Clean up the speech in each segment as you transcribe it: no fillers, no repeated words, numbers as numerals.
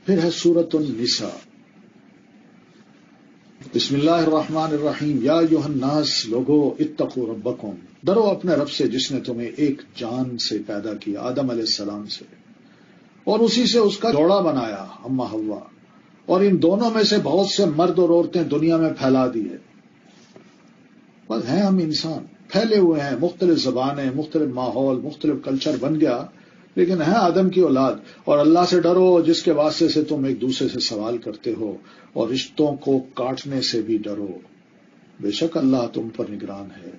پھر ہے سورۃ النساء. بسم اللہ الرحمن الرحیم. یا ایھا الناس، لوگو اتقوا ربکم، ڈرو اپنے رب سے جس نے تمہیں ایک جان سے پیدا کیا، آدم علیہ السلام سے، اور اسی سے اس کا جوڑا بنایا، اما حوا، اور ان دونوں میں سے بہت سے مرد اور عورتیں دنیا میں پھیلا دیے. بس ہیں ہم انسان، پھیلے ہوئے ہیں، مختلف زبانیں، مختلف ماحول، مختلف کلچر بن گیا، لیکن ہے آدم کی اولاد. اور اللہ سے ڈرو جس کے واسطے سے تم ایک دوسرے سے سوال کرتے ہو، اور رشتوں کو کاٹنے سے بھی ڈرو، بے شک اللہ تم پر نگران ہے.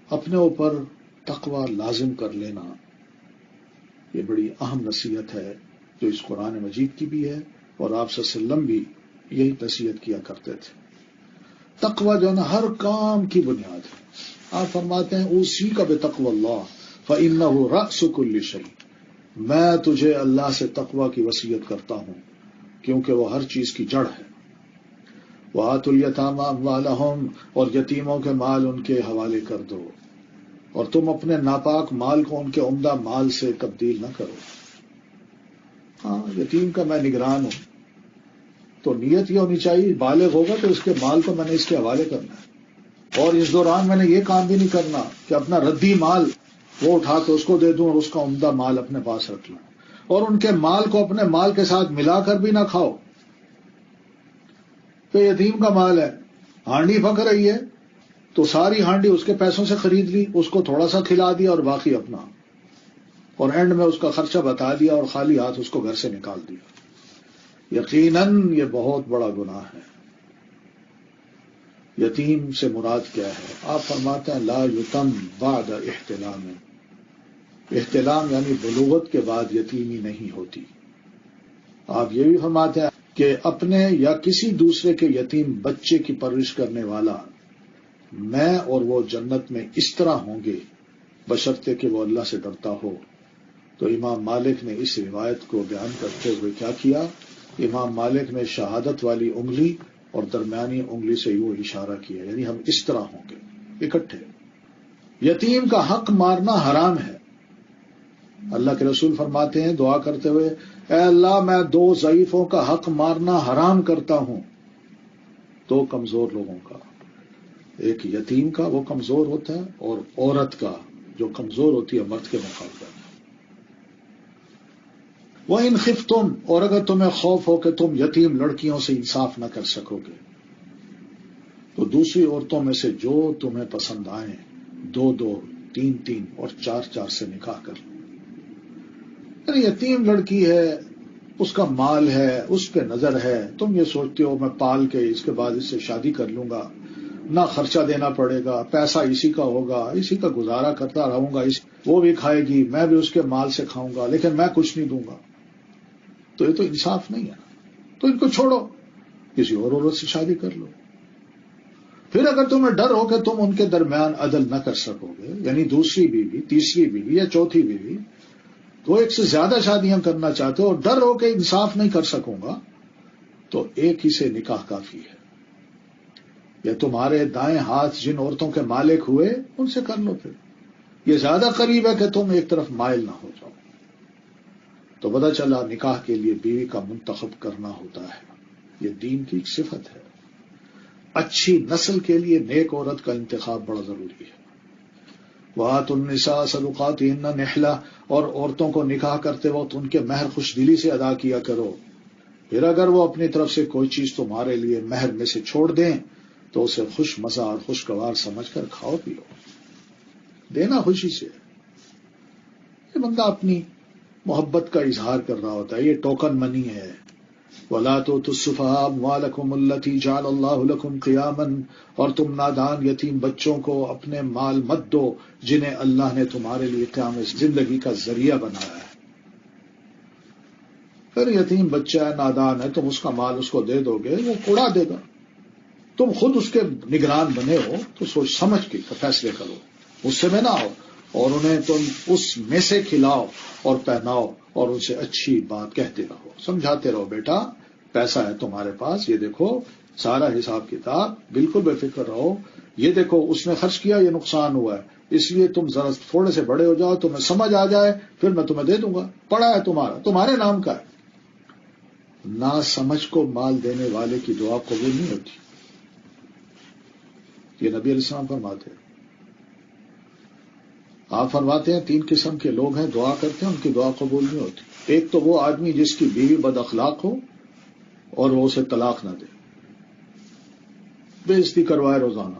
اپنے اوپر تقوی لازم کر لینا، یہ بڑی اہم نصیحت ہے جو اس قرآن مجید کی بھی ہے، اور آپ صلی اللہ علیہ وسلم بھی یہی نصیحت کیا کرتے تھے. تقوی جو ہے نا ہر کام کی بنیاد ہے. آپ فرماتے ہیں اسی کا بتقوی اللہ فإنہ رأس کل شیء، میں تجھے اللہ سے تقوی کی وصیت کرتا ہوں کیونکہ وہ ہر چیز کی جڑ ہے. وآتوا الیتامی اموالہم، اور یتیموں کے مال ان کے حوالے کر دو، اور تم اپنے ناپاک مال کو ان کے عمدہ مال سے تبدیل نہ کرو. ہاں، یتیم کا میں نگران ہوں تو نیت یہ ہونی چاہیے بالغ ہوگا تو اس کے مال کو میں نے اس کے حوالے کرنا ہے، اور اس دوران میں نے یہ کام بھی نہیں کرنا کہ اپنا ردی مال وہ اٹھا کے اس کو دے دوں اور اس کا عمدہ مال اپنے پاس رکھ لوں، اور ان کے مال کو اپنے مال کے ساتھ ملا کر بھی نہ کھاؤ. تو یتیم کا مال ہے، ہانڈی پک رہی ہے تو ساری ہانڈی اس کے پیسوں سے خرید لی، اس کو تھوڑا سا کھلا دیا اور باقی اپنا، اور اینڈ میں اس کا خرچہ بتا دیا اور خالی ہاتھ اس کو گھر سے نکال دیا. یقیناً یہ بہت بڑا گناہ ہے. یتیم سے مراد کیا ہے؟ آپ فرماتے ہیں لا یتم بعد احتلام، احتلام یعنی بلوغت کے بعد یتیمی نہیں ہوتی. آپ یہ بھی فرماتے ہیں کہ اپنے یا کسی دوسرے کے یتیم بچے کی پرورش کرنے والا میں اور وہ جنت میں اس طرح ہوں گے بشرطے کہ وہ اللہ سے ڈرتا ہو. تو امام مالک نے اس روایت کو بیان کرتے ہوئے کیا کیا؟ امام مالک نے شہادت والی انگلی اور درمیانی انگلی سے یوں اشارہ کیا، یعنی ہم اس طرح ہوں گے اکٹھے. یتیم کا حق مارنا حرام ہے. اللہ کے رسول فرماتے ہیں دعا کرتے ہوئے، اے اللہ میں دو ضعیفوں کا حق مارنا حرام کرتا ہوں، دو کمزور لوگوں کا، ایک یتیم کا وہ کمزور ہوتا ہے، اور عورت کا جو کمزور ہوتی ہے مرد کے مقابلے میں. وَإِنْ خِفْتُمْ، اور اگر تمہیں خوف ہو کہ تم یتیم لڑکیوں سے انصاف نہ کر سکو گے تو دوسری عورتوں میں سے جو تمہیں پسند آئیں دو دو، تین تین اور چار چار سے نکاح کر لو. یعنی یتیم لڑکی ہے، اس کا مال ہے، اس پہ نظر ہے، تم یہ سوچتے ہو میں پال کے اس کے بعد اس سے شادی کر لوں گا، نہ خرچہ دینا پڑے گا، پیسہ اسی کا ہوگا، اسی کا گزارا کرتا رہوں گا، وہ بھی کھائے گی میں بھی اس کے مال سے کھاؤں گا لیکن میں کچھ نہیں دوں گا، تو یہ تو انصاف نہیں ہے. تو ان کو چھوڑو، کسی اور عورت سے شادی کر لو. پھر اگر تمہیں ڈر ہو کہ تم ان کے درمیان عدل نہ کر سکو گے، یعنی دوسری بیوی، تیسری بیوی یا چوتھی بیوی، تو ایک سے زیادہ شادیاں کرنا چاہتے ہو اور ڈر ہو کہ انصاف نہیں کر سکوں گا، تو ایک ہی سے نکاح کافی ہے. یا تمہارے دائیں ہاتھ جن عورتوں کے مالک ہوئے ان سے کر لو. پھر یہ زیادہ قریب ہے کہ تم ایک طرف مائل نہ ہو جاؤ. تو پتہ چلا نکاح کے لیے بیوی کا منتخب کرنا ہوتا ہے، یہ دین کی ایک صفت ہے. اچھی نسل کے لیے نیک عورت کا انتخاب بڑا ضروری ہے. وآتوا النساء صدقاتهن نحلہ، اور عورتوں کو نکاح کرتے وقت ان کے مہر خوش دلی سے ادا کیا کرو. پھر اگر وہ اپنی طرف سے کوئی چیز تمہارے لیے مہر میں سے چھوڑ دیں تو اسے خوش مزہ اور خوشگوار سمجھ کر کھاؤ پیو، دینا خوشی سے. یہ بندہ اپنی محبت کا اظہار کر رہا ہوتا ہے، یہ ٹوکن منی ہے. وَلَا تُؤْتُوا السُّفَهَاءَ أَمْوَالَكُمُ الَّتِي جَعَلَ اللَّهُ لَكُمْ قِيَامًا، اور تم نادان یتیم بچوں کو اپنے مال مت دو جنہیں اللہ نے تمہارے لیے قیام زندگی کا ذریعہ بنایا ہے. پھر یتیم بچہ ہے، نادان ہے، تم اس کا مال اس کو دے دو گے وہ اڑا دے گا. تم خود اس کے نگران بنے ہو تو سوچ سمجھ کے فیصلے کرو، غصے میں نہ آؤ، اور انہیں تم اس میں سے کھلاؤ اور پہناؤ اور ان سے اچھی بات کہتے رہو، سمجھاتے رہو بیٹا پیسہ ہے تمہارے پاس، یہ دیکھو سارا حساب کتاب، بالکل بے فکر رہو، یہ دیکھو اس نے خرچ کیا یہ نقصان ہوا ہے، اس لیے تم ذرا تھوڑے سے بڑے ہو جاؤ، تمہیں سمجھ آ جائے پھر میں تمہیں دے دوں گا، پڑا ہے تمہارا، تمہارے نام کا ہے. نا سمجھ کو مال دینے والے کی دعا قبول نہیں ہوتی. یہ نبی علیہ السلام فرماتے ہیں. آپ فرماتے ہیں 3 قسم کے لوگ ہیں دعا کرتے ہیں ان کی دعا قبول نہیں ہوتی. ایک تو وہ آدمی جس کی بیوی بد اخلاق ہو اور وہ اسے طلاق نہ دے، بے عزتی کروائے روزانہ،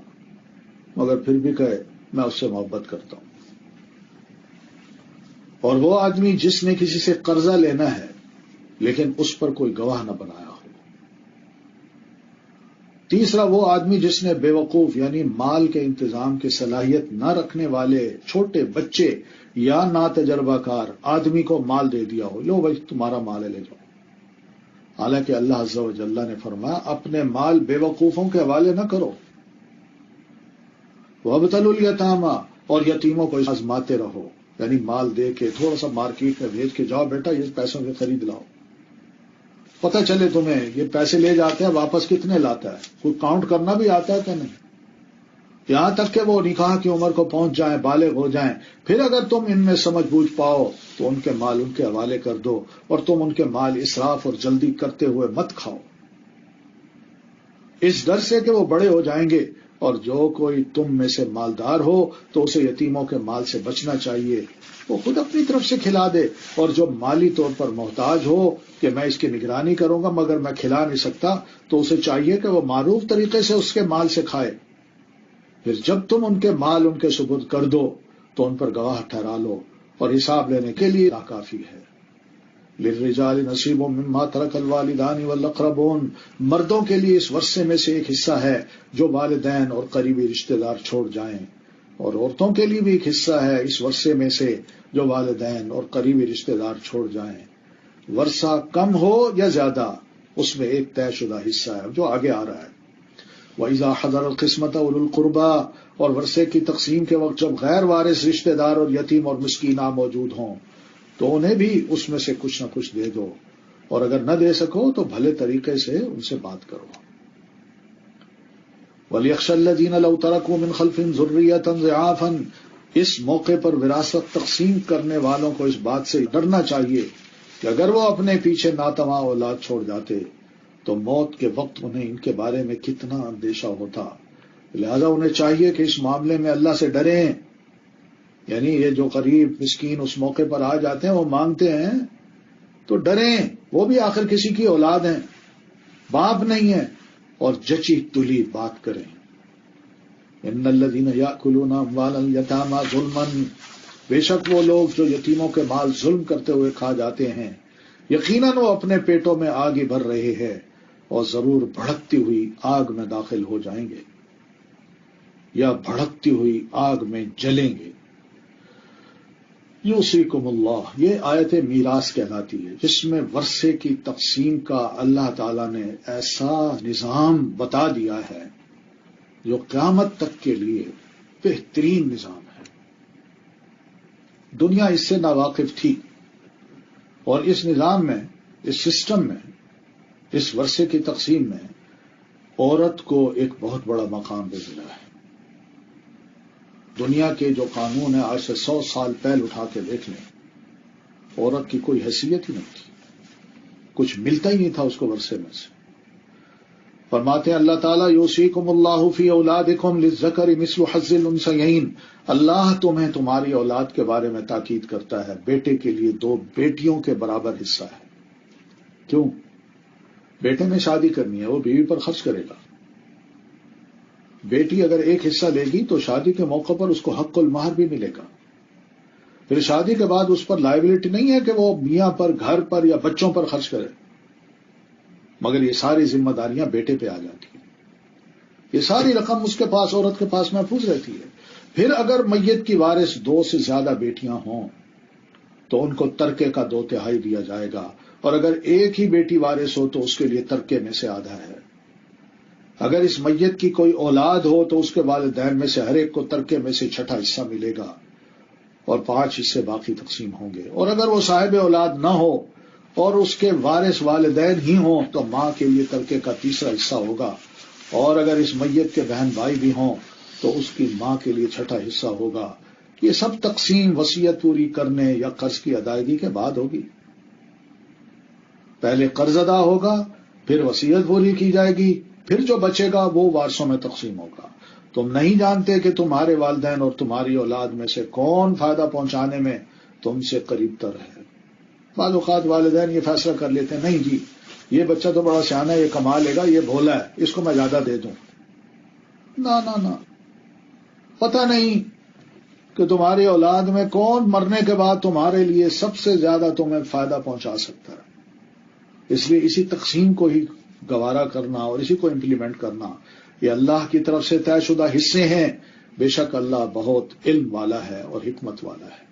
مگر پھر بھی کہے میں اس سے محبت کرتا ہوں. اور وہ آدمی جس نے کسی سے قرضہ لینا ہے لیکن اس پر کوئی گواہ نہ بنایا ہو. تیسرا وہ آدمی جس نے بے وقوف یعنی مال کے انتظام کی صلاحیت نہ رکھنے والے چھوٹے بچے یا نا تجربہ کار آدمی کو مال دے دیا ہو، لو بھائی تمہارا مال ہے لے جاؤ. حالانکہ اللہ عز و جل نے فرمایا اپنے مال بے وقوفوں کے حوالے نہ کرو. وابتلوا الیتامی، اور یتیموں کو آزماتے رہو، یعنی مال دے کے تھوڑا سا مارکیٹ میں بھیج کے جاؤ بیٹا یہ پیسوں کے خرید لاؤ، پتہ چلے تمہیں یہ پیسے لے جاتے ہیں واپس کتنے لاتا ہے، کوئی کاؤنٹ کرنا بھی آتا ہے کہ نہیں. یہاں تک کہ وہ نکاح کی عمر کو پہنچ جائیں، بالغ ہو جائیں، پھر اگر تم ان میں سمجھ بوجھ پاؤ تو ان کے مال ان کے حوالے کر دو، اور تم ان کے مال اسراف اور جلدی کرتے ہوئے مت کھاؤ، اس ڈر سے کہ وہ بڑے ہو جائیں گے. اور جو کوئی تم میں سے مالدار ہو تو اسے یتیموں کے مال سے بچنا چاہیے، وہ خود اپنی طرف سے کھلا دے. اور جو مالی طور پر محتاج ہو کہ میں اس کی نگرانی کروں گا مگر میں کھلا نہیں سکتا، تو اسے چاہیے کہ وہ معروف طریقے سے اس کے مال سے کھائے. پھر جب تم ان کے مال ان کے سپرد کر دو تو ان پر گواہ ٹھہرا لو، اور حساب لینے کے لیے کافی ہے. للرجال نصیب مما ترک الوالدان والاقربون، مردوں کے لیے اس ورثے میں سے ایک حصہ ہے جو والدین اور قریبی رشتہ دار چھوڑ جائیں، اور عورتوں کے لیے بھی ایک حصہ ہے اس ورثے میں سے جو والدین اور قریبی رشتہ دار چھوڑ جائیں. ورثہ کم ہو یا زیادہ اس میں ایک طے شدہ حصہ ہے جو آگے آ رہا ہے. وَإِذَا حَضَرَ الْقِسْمَةَ أُولُو الْقُرْبَىٰ، اور ورثے کی تقسیم کے وقت جب غیر وارث رشتہ دار اور یتیم اور مسکین موجود ہوں تو انہیں بھی اس میں سے کچھ نہ کچھ دے دو، اور اگر نہ دے سکو تو بھلے طریقے سے ان سے بات کرو. وَلْيَخْشَ الَّذِينَ لَوْ تَرَكُوا مِنْ خَلْفِهِمْ ذُرِّيَّةً ضِعَافًا، اس موقع پر وراثت تقسیم کرنے والوں کو اس بات سے ڈرنا چاہیے کہ اگر وہ اپنے پیچھے ناتواں اولاد چھوڑ جاتے تو موت کے وقت انہیں ان کے بارے میں کتنا اندیشہ ہوتا. لہذا انہیں چاہیے کہ اس معاملے میں اللہ سے ڈریں. یعنی یہ جو غریب مسکین اس موقع پر آ جاتے ہیں وہ مانگتے ہیں تو ڈریں، وہ بھی آخر کسی کی اولاد ہیں، باپ نہیں ہے، اور جچی تلی بات کریں. ان الذین یاکلون اموال الیتامی ظلما، بے شک وہ لوگ جو یتیموں کے مال ظلم کرتے ہوئے کھا جاتے ہیں یقیناً وہ اپنے پیٹوں میں آگ ہی بھر رہے ہیں اور ضرور بھڑکتی ہوئی آگ میں داخل ہو جائیں گے یا بھڑکتی ہوئی آگ میں جلیں گے. یوصیکم اللہ، یہ آیت میراث کہلاتی ہے جس میں ورثے کی تقسیم کا اللہ تعالی نے ایسا نظام بتا دیا ہے جو قیامت تک کے لیے بہترین نظام ہے. دنیا اس سے ناواقف تھی، اور اس نظام میں، اس سسٹم میں، اس ورثے کی تقسیم میں عورت کو ایک بہت بڑا مقام دے ملا ہے. دنیا کے جو قانون ہیں آج سے 100 سال پہل اٹھا کے دیکھ لیں، عورت کی کوئی حیثیت ہی نہیں تھی، کچھ ملتا ہی نہیں تھا اس کو ورثے میں سے. فرماتے ہیں اللہ تعالیٰ یوصیکم اللہ فی اولادکم للذکر مثل حظ الانثیین، اللہ تمہیں تمہاری اولاد کے بارے میں تاکید کرتا ہے بیٹے کے لیے 2 بیٹیوں کے برابر حصہ ہے. کیوں؟ بیٹے نے شادی کرنی ہے، وہ بیوی پر خرچ کرے گا. بیٹی اگر ایک حصہ لے گی تو شادی کے موقع پر اس کو حق المہر بھی ملے گا. پھر شادی کے بعد اس پر لائبلٹی نہیں ہے کہ وہ میاں پر، گھر پر یا بچوں پر خرچ کرے، مگر یہ ساری ذمہ داریاں بیٹے پہ آ جاتی ہیں. یہ ساری رقم اس کے پاس، عورت کے پاس محفوظ رہتی ہے. پھر اگر میت کی وارث 2 سے زیادہ بیٹیاں ہوں تو ان کو ترکے کا 2/3 دیا جائے گا، اور اگر ایک ہی بیٹی وارث ہو تو اس کے لیے ترکے میں سے آدھا ہے. اگر اس میت کی کوئی اولاد ہو تو اس کے والدین میں سے ہر ایک کو ترکے میں سے 6واں حصہ ملے گا، اور 5 حصے باقی تقسیم ہوں گے. اور اگر وہ صاحب اولاد نہ ہو اور اس کے وارث والدین ہی ہوں تو ماں کے لیے ترکے کا 3واں حصہ ہوگا، اور اگر اس میت کے بہن بھائی بھی ہوں تو اس کی ماں کے لیے 6واں حصہ ہوگا. یہ سب تقسیم وصیت پوری کرنے یا قرض کی ادائیگی کے بعد ہوگی. پہلے قرض ادا ہوگا، پھر وصیت پوری کی جائے گی، پھر جو بچے گا وہ وارثوں میں تقسیم ہوگا۔ تم نہیں جانتے کہ تمہارے والدین اور تمہاری اولاد میں سے کون فائدہ پہنچانے میں تم سے قریب تر ہے۔ بعض اوقات والدین یہ فیصلہ کر لیتے ہیں، نہیں جی یہ بچہ تو بڑا سیانا ہے، یہ کما لے گا، یہ بھولا ہے، اس کو میں زیادہ دے دوں۔ نہ، پتہ نہیں کہ تمہاری اولاد میں کون مرنے کے بعد تمہارے لیے سب سے زیادہ تمہیں فائدہ پہنچا سکتا ہے۔ اس لیے اسی تقسیم کو ہی گوارا کرنا اور اسی کو امپلیمنٹ کرنا، یہ اللہ کی طرف سے طے شدہ حصے ہیں۔ بے شک اللہ بہت علم والا ہے اور حکمت والا ہے۔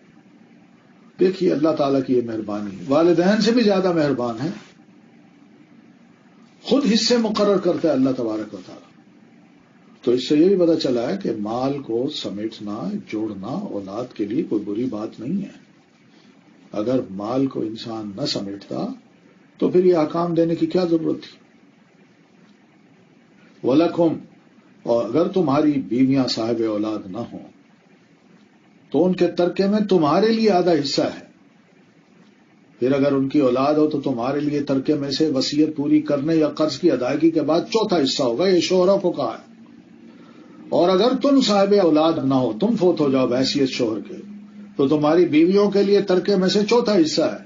دیکھیے اللہ تعالیٰ کی یہ مہربانی، والدین سے بھی زیادہ مہربان ہے، خود حصے مقرر کرتا ہے اللہ تبارک و تعالیٰ۔ تو اس سے یہ بھی پتہ چلا ہے کہ مال کو سمیٹنا، جوڑنا اولاد کے لیے کوئی بری بات نہیں ہے۔ اگر مال کو انسان نہ سمیٹتا تو پھر یہ احکام دینے کی کیا ضرورت تھی؟ وَلَكُمْ، اور اگر تمہاری بیویاں صاحب اولاد نہ ہوں تو ان کے ترکے میں تمہارے لیے آدھا حصہ ہے۔ پھر اگر ان کی اولاد ہو تو تمہارے لیے ترکے میں سے وصیت پوری کرنے یا قرض کی ادائیگی کے بعد چوتھا حصہ ہوگا، یہ شوہروں کو کہا ہے۔ اور اگر تم صاحب اولاد نہ ہو، تم فوت ہو جاؤ بحیثیت شوہر کے، تو تمہاری بیویوں کے لیے ترکے میں سے چوتھا حصہ ہے۔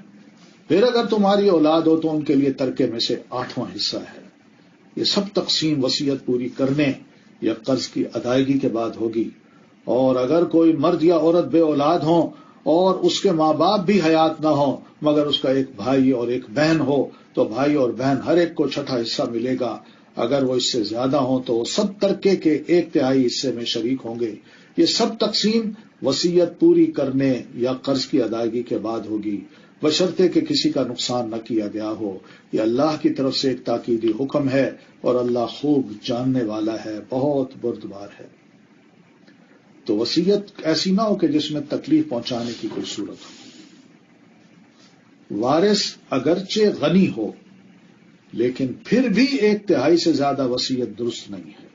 پھر اگر تمہاری اولاد ہو تو ان کے لیے ترکے میں سے 8واں حصہ ہے۔ یہ سب تقسیم وصیت پوری کرنے یا قرض کی ادائیگی کے بعد ہوگی۔ اور اگر کوئی مرد یا عورت بے اولاد ہوں اور اس کے ماں باپ بھی حیات نہ ہوں مگر اس کا ایک بھائی اور ایک بہن ہو تو بھائی اور بہن ہر ایک کو چھٹا حصہ ملے گا۔ اگر وہ اس سے زیادہ ہوں تو وہ سب ترکے کے 1/3 حصے میں شریک ہوں گے۔ یہ سب تقسیم وصیت پوری کرنے یا قرض کی ادائیگی کے بعد ہوگی، بشرطے کہ کسی کا نقصان نہ کیا گیا ہو۔ یہ اللہ کی طرف سے ایک تاکیدی حکم ہے اور اللہ خوب جاننے والا ہے، بہت بردبار ہے۔ تو وصیت ایسی نہ ہو کہ جس میں تکلیف پہنچانے کی کوئی صورت ہو۔ وارث اگرچہ غنی ہو لیکن پھر بھی 1/3 سے زیادہ وصیت درست نہیں ہے۔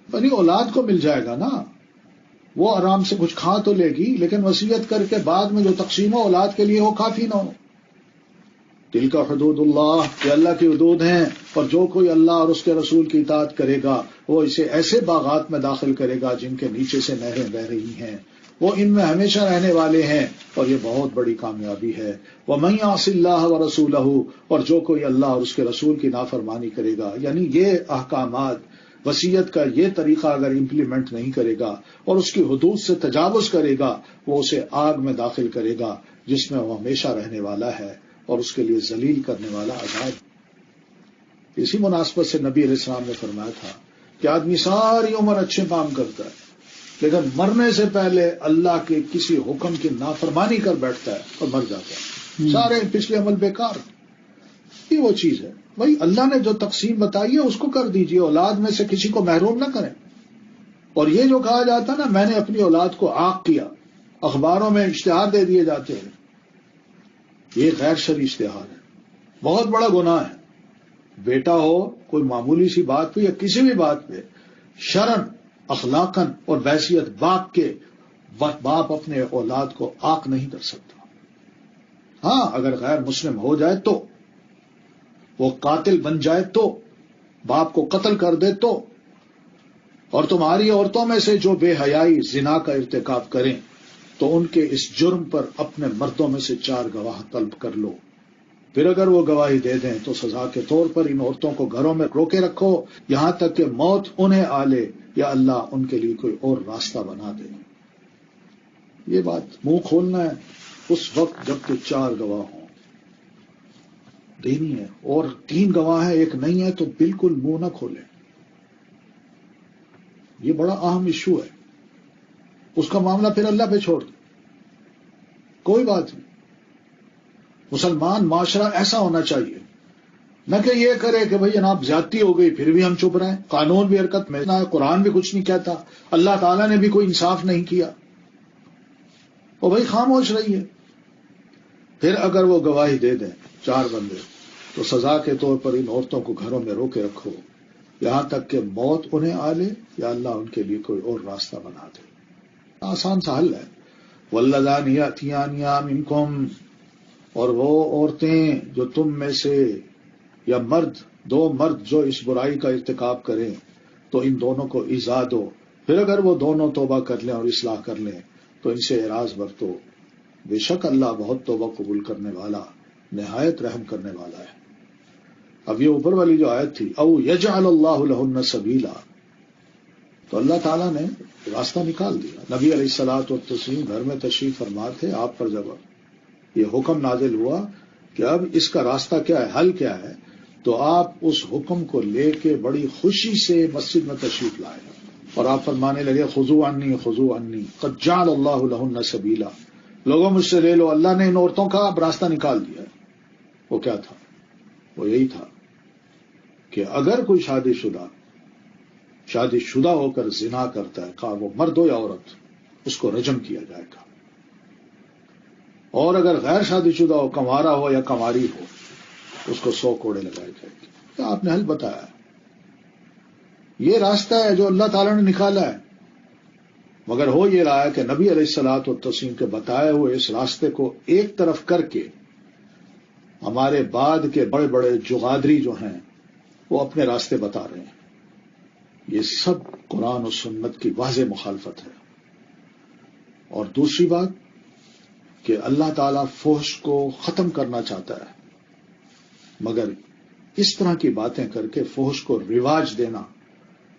بنی اولاد کو مل جائے گا نا، وہ آرام سے کچھ کھا تو لے گی، لیکن وصیت کر کے بعد میں جو تقسیم ہو اولاد کے لیے وہ کافی نہ ہو۔ تلک حدود اللہ، یہ اللہ کی حدود ہیں، اور جو کوئی اللہ اور اس کے رسول کی اطاعت کرے گا وہ اسے ایسے باغات میں داخل کرے گا جن کے نیچے سے نہریں بہ رہی ہیں، وہ ان میں ہمیشہ رہنے والے ہیں، اور یہ بہت بڑی کامیابی ہے۔ وَمَن يَعْصِ اللَّهَ وَرَسُولَهُ، اور جو کوئی اللہ اور اس کے رسول کی نافرمانی کرے گا، یعنی یہ احکامات وصیت کا یہ طریقہ اگر امپلیمنٹ نہیں کرے گا اور اس کی حدود سے تجاوز کرے گا، وہ اسے آگ میں داخل کرے گا جس میں وہ ہمیشہ رہنے والا ہے، اور اس کے لیے ذلیل کرنے والا عذاب۔ اسی مناسبت سے نبی علیہ السلام نے فرمایا تھا کہ آدمی ساری عمر اچھے کام کرتا ہے لیکن مرنے سے پہلے اللہ کے کسی حکم کی نافرمانی کر بیٹھتا ہے اور مر جاتا ہے، سارے پچھلے عمل بیکار۔ یہ وہ چیز ہے بھائی، اللہ نے جو تقسیم بتائی ہے اس کو کر دیجئے، اولاد میں سے کسی کو محروم نہ کریں۔ اور یہ جو کہا جاتا ہے نا میں نے اپنی اولاد کو عاق کیا، اخباروں میں اشتہار دے دیے جاتے ہیں، یہ غیر شرعی اشتہار ہے، بہت بڑا گناہ ہے۔ بیٹا ہو کوئی معمولی سی بات پہ یا کسی بھی بات پہ شرعن، اخلاقاً اور بحیثیت باپ کے باپ اپنے اولاد کو عاق نہیں کر سکتا۔ ہاں اگر غیر مسلم ہو جائے تو، وہ قاتل بن جائے تو، باپ کو قتل کر دے تو، اور تمہاری عورتوں میں سے جو بے حیائی زنا کا ارتکاب کریں تو ان کے اس جرم پر اپنے مردوں میں سے 4 گواہ طلب کر لو، پھر اگر وہ گواہی دے دیں تو سزا کے طور پر ان عورتوں کو گھروں میں روکے رکھو یہاں تک کہ موت انہیں آ لے یا اللہ ان کے لیے کوئی اور راستہ بنا دے۔ یہ بات منہ کھولنا ہے اس وقت جب کہ 4 گواہ ہوں، دینی ہے، اور 3 گواہ ہیں 1 نہیں ہے تو بالکل منہ نہ کھولے۔ یہ بڑا اہم ایشو ہے، اس کا معاملہ پھر اللہ پہ چھوڑ دیں، کوئی بات نہیں۔ مسلمان معاشرہ ایسا ہونا چاہیے، نہ کہ یہ کرے کہ بھئی جناب زیادتی ہو گئی پھر بھی ہم چپ رہے ہیں، قانون بھی حرکت میں نہ ہے، قرآن بھی کچھ نہیں کہتا، اللہ تعالیٰ نے بھی کوئی انصاف نہیں کیا، وہ بھئی خاموش رہیے۔ پھر اگر وہ گواہی دے دیں 4 بندے تو سزا کے طور پر ان عورتوں کو گھروں میں روکے رکھو یہاں تک کہ موت انہیں آ لے یا اللہ ان کے لیے کوئی اور راستہ بنا دے۔ آسان سا حل ہے۔ وَاللَّذَانِ يَأْتِيَانِهَا مِنكُمْ، اور وہ عورتیں جو تم میں سے یا دو مرد جو اس برائی کا ارتکاب کریں تو ان دونوں کو ایذا دو، پھر اگر وہ دونوں توبہ کر لیں اور اصلاح کر لیں تو ان سے اعراض برتو، بے شک اللہ بہت توبہ قبول کرنے والا نہایت رحم کرنے والا ہے۔ اب یہ اوپر والی جو آیت تھی او یجعل اللہ لہن سبیلا، تو اللہ تعالیٰ نے راستہ نکال دیا۔ نبی علیہ الصلوۃ والتسلیم گھر میں تشریف فرما تھے، آپ پر جب یہ حکم نازل ہوا کہ اب اس کا راستہ کیا ہے، حل کیا ہے، تو آپ اس حکم کو لے کے بڑی خوشی سے مسجد میں تشریف لائے اور آپ فرمانے لگے خذوا عنی خذوا عنی قد جعل اللہ لہن سبیلا، لوگوں مجھ سے لے لو، اللہ نے ان عورتوں کا اب راستہ نکال دیا ہے۔ وہ کیا تھا؟ وہ یہی تھا کہ اگر کوئی شادی شدہ ہو کر زنا کرتا ہے، خواہ وہ مرد ہو یا عورت، اس کو رجم کیا جائے گا، اور اگر غیر شادی شدہ ہو، کنوارا ہو یا کنواری ہو، اس کو 100 کوڑے لگائے جائیں گے۔ تو آپ نے حل بتایا، یہ راستہ ہے جو اللہ تعالیٰ نے نکالا ہے، مگر ہو یہ رہا ہے کہ نبی علیہ الصلوۃ والتسلیم کے بتائے ہوئے اس راستے کو ایک طرف کر کے ہمارے بعد کے بڑے بڑے جغادری جو ہیں وہ اپنے راستے بتا رہے ہیں۔ یہ سب قرآن و سنت کی واضح مخالفت ہے۔ اور دوسری بات کہ اللہ تعالیٰ فحش کو ختم کرنا چاہتا ہے، مگر اس طرح کی باتیں کر کے فحش کو رواج دینا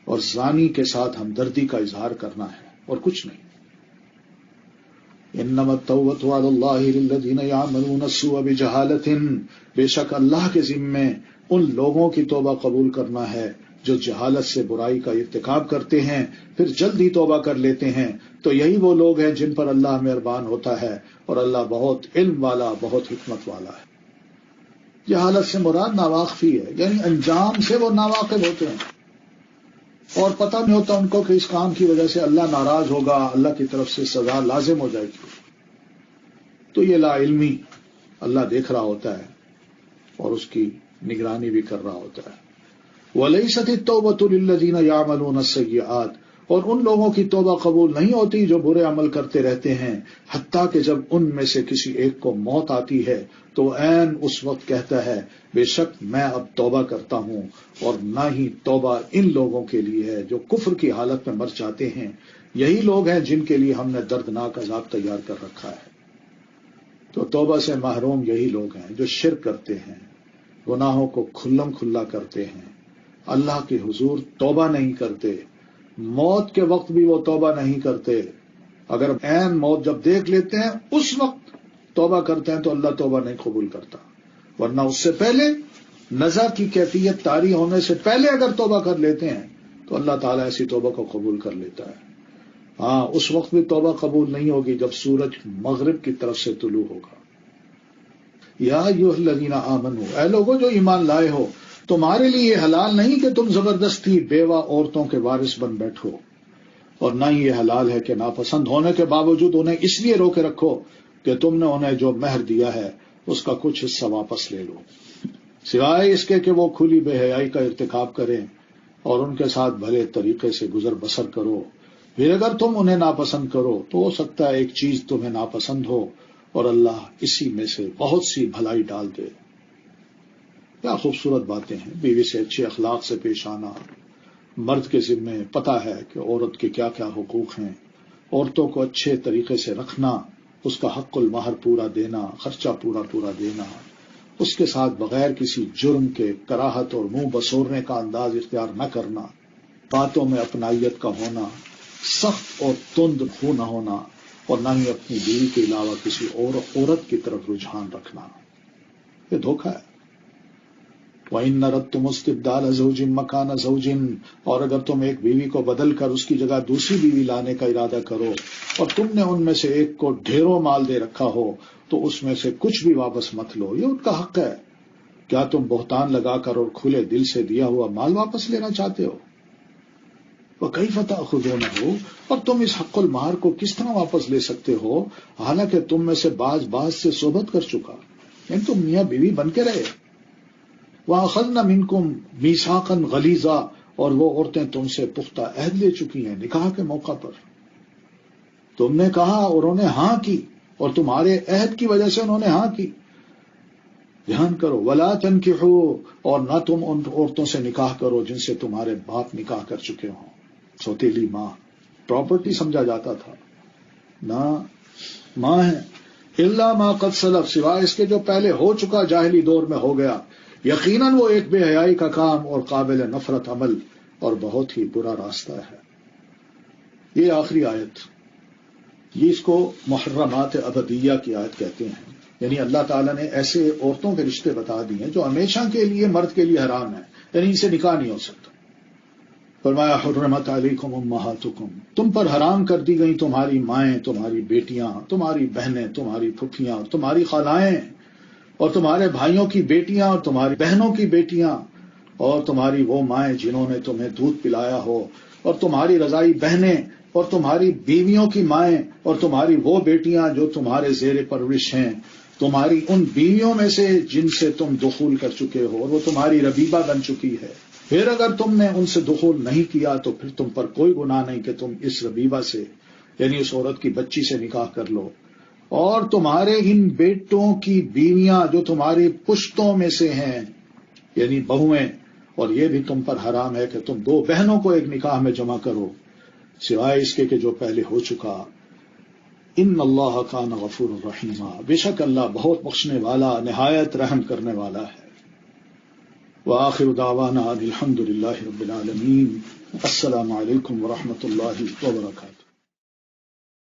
اور زانی کے ساتھ ہمدردی کا اظہار کرنا ہے اور کچھ نہیں۔ انما التوبۃ علی اللہ للذین یعملون السوء بجہالۃ، بے شک اللہ کے ذمے ان لوگوں کی توبہ قبول کرنا ہے جو جہالت سے برائی کا ارتکاب کرتے ہیں پھر جلد ہی توبہ کر لیتے ہیں، تو یہی وہ لوگ ہیں جن پر اللہ مہربان ہوتا ہے اور اللہ بہت علم والا بہت حکمت والا ہے۔ جہالت سے مراد ناواقفی ہے، یعنی انجام سے وہ ناواقف ہوتے ہیں اور پتہ نہیں ہوتا ان کو کہ اس کام کی وجہ سے اللہ ناراض ہوگا، اللہ کی طرف سے سزا لازم ہو جائے گی، تو یہ لا علمی اللہ دیکھ رہا ہوتا ہے اور اس کی نگرانی بھی کر رہا ہوتا ہے۔ وَلَيْسَتِ التَّوْبَةُ لِلَّذِينَ يَعْمَلُونَ السَّيِّئَاتِ، اور ان لوگوں کی توبہ قبول نہیں ہوتی جو برے عمل کرتے رہتے ہیں، حتیٰ کہ جب ان میں سے کسی ایک کو موت آتی ہے تو عین اس وقت کہتا ہے بے شک میں اب توبہ کرتا ہوں، اور نہ ہی توبہ ان لوگوں کے لیے ہے جو کفر کی حالت میں مر جاتے ہیں، یہی لوگ ہیں جن کے لیے ہم نے دردناک عذاب تیار کر رکھا ہے۔ تو توبہ سے محروم یہی لوگ ہیں جو شرک کرتے ہیں، گناہوں کو کھلم کھلا کرتے ہیں، اللہ کے حضور توبہ نہیں کرتے، موت کے وقت بھی وہ توبہ نہیں کرتے، اگر عین موت جب دیکھ لیتے ہیں اس وقت توبہ کرتے ہیں تو اللہ توبہ نہیں قبول کرتا، ورنہ اس سے پہلے نزع کی کیفیت طاری ہونے سے پہلے اگر توبہ کر لیتے ہیں تو اللہ تعالیٰ ایسی توبہ کو قبول کر لیتا ہے۔ ہاں، اس وقت بھی توبہ قبول نہیں ہوگی جب سورج مغرب کی طرف سے طلوع ہوگا۔ یا ایھا الذین آمنوا، اے لوگوں جو ایمان لائے ہو، تمہارے لیے یہ حلال نہیں کہ تم زبردستی بیوہ عورتوں کے وارث بن بیٹھو، اور نہ ہی یہ حلال ہے کہ ناپسند ہونے کے باوجود انہیں اس لیے روکے رکھو کہ تم نے انہیں جو مہر دیا ہے اس کا کچھ حصہ واپس لے لو، سوائے اس کے کہ وہ کھلی بے حیائی کا ارتکاب کریں اور ان کے ساتھ بھلے طریقے سے گزر بسر کرو۔ پھر اگر تم انہیں ناپسند کرو تو ہو سکتا ہے ایک چیز تمہیں ناپسند ہو اور اللہ اسی میں سے بہت سی بھلائی ڈال دے۔ کیا خوبصورت باتیں ہیں، بیوی سے اچھے اخلاق سے پیش آنا، مرد کے ذمے پتہ ہے کہ عورت کے کیا کیا حقوق ہیں، عورتوں کو اچھے طریقے سے رکھنا، اس کا حق المہر پورا دینا، خرچہ پورا دینا، اس کے ساتھ بغیر کسی جرم کے کراہت اور منہ بسورنے کا انداز اختیار نہ کرنا، باتوں میں اپنائیت کا ہونا، سخت اور تند خو نہ ہونا، اور نہ ہی اپنی بیوی کے علاوہ کسی اور عورت کی طرف رجحان رکھنا، یہ دھوکہ ہے۔ وَإِنَّ أَرَدتُّمُ اسْتِبْدَالَ زَوْجٍ مَّكَانَ زَوْجٍ، اور اگر تم ایک بیوی کو بدل کر اس کی جگہ دوسری بیوی لانے کا ارادہ کرو اور تم نے ان میں سے ایک کو ڈھیروں مال دے رکھا ہو تو اس میں سے کچھ بھی واپس مت لو، یہ ان کا حق ہے۔ کیا تم بہتان لگا کر اور کھلے دل سے دیا ہوا مال واپس لینا چاہتے ہو؟ وَكَيْفَ تَأْخُذُونَهُ، اور تم اس حق المہر کو کس طرح واپس لے سکتے ہو حالانکہ تم میں سے بعض سے صحبت کر چکا، یعنی تم میاں بیوی بن کے رہے۔ وَأَخَذْنَ مِنْكُمْ مِيثَاقًا غَلِيظًا، اور وہ عورتیں تم سے پختہ عہد لے چکی ہیں نکاح کے موقع پر، تم نے کہا اور انہوں نے ہاں کی، اور تمہارے عہد کی وجہ سے انہوں نے ہاں کی، دھیان کرو. ولا تنکحوا، اور نہ تم ان عورتوں سے نکاح کرو جن سے تمہارے باپ نکاح کر چکے ہوں. سوتیلی ماں پراپرٹی سمجھا جاتا تھا، نہ ماں ہے. الا ما قد سلف، سوائے اس کے جو پہلے ہو چکا، جاہلی دور میں ہو گیا. یقیناً وہ ایک بے حیائی کا کام اور قابل نفرت عمل اور بہت ہی برا راستہ ہے. یہ آخری آیت، یہ اس کو محرمات ابدیہ کی آیت کہتے ہیں. یعنی اللہ تعالیٰ نے ایسے عورتوں کے رشتے بتا دیے ہیں جو ہمیشہ کے لیے مرد کے لیے حرام ہے، یعنی ان سے نکاح نہیں ہو سکتا. فرمایا حرمت علیکم امہاتکم، تم پر حرام کر دی گئی تمہاری مائیں، تمہاری بیٹیاں، تمہاری بہنیں، تمہاری پھپھیاں، تمہاری خالائیں، اور تمہارے بھائیوں کی بیٹیاں اور تمہاری بہنوں کی بیٹیاں، اور تمہاری وہ مائیں جنہوں نے تمہیں دودھ پلایا ہو، اور تمہاری رضائی بہنیں، اور تمہاری بیویوں کی مائیں، اور تمہاری وہ بیٹیاں جو تمہارے زیر پرورش ہیں، تمہاری ان بیویوں میں سے جن سے تم دخول کر چکے ہو اور وہ تمہاری ربیبہ بن چکی ہے. پھر اگر تم نے ان سے دخول نہیں کیا تو پھر تم پر کوئی گناہ نہیں کہ تم اس ربیبہ سے، یعنی اس عورت کی بچی سے نکاح کر لو. اور تمہارے ان بیٹوں کی بیویاں جو تمہاری پشتوں میں سے ہیں، یعنی بہویں، اور یہ بھی تم پر حرام ہے کہ تم دو بہنوں کو ایک نکاح میں جمع کرو سوائے اس کے کہ جو پہلے ہو چکا. ان اللہ کان غفور الرحیم، بے شک اللہ بہت بخشنے والا، نہایت رحم کرنے والا ہے. وآخر دعوانا الحمد للہ رب العالمین. السلام علیکم ورحمۃ اللہ وبرکاتہ.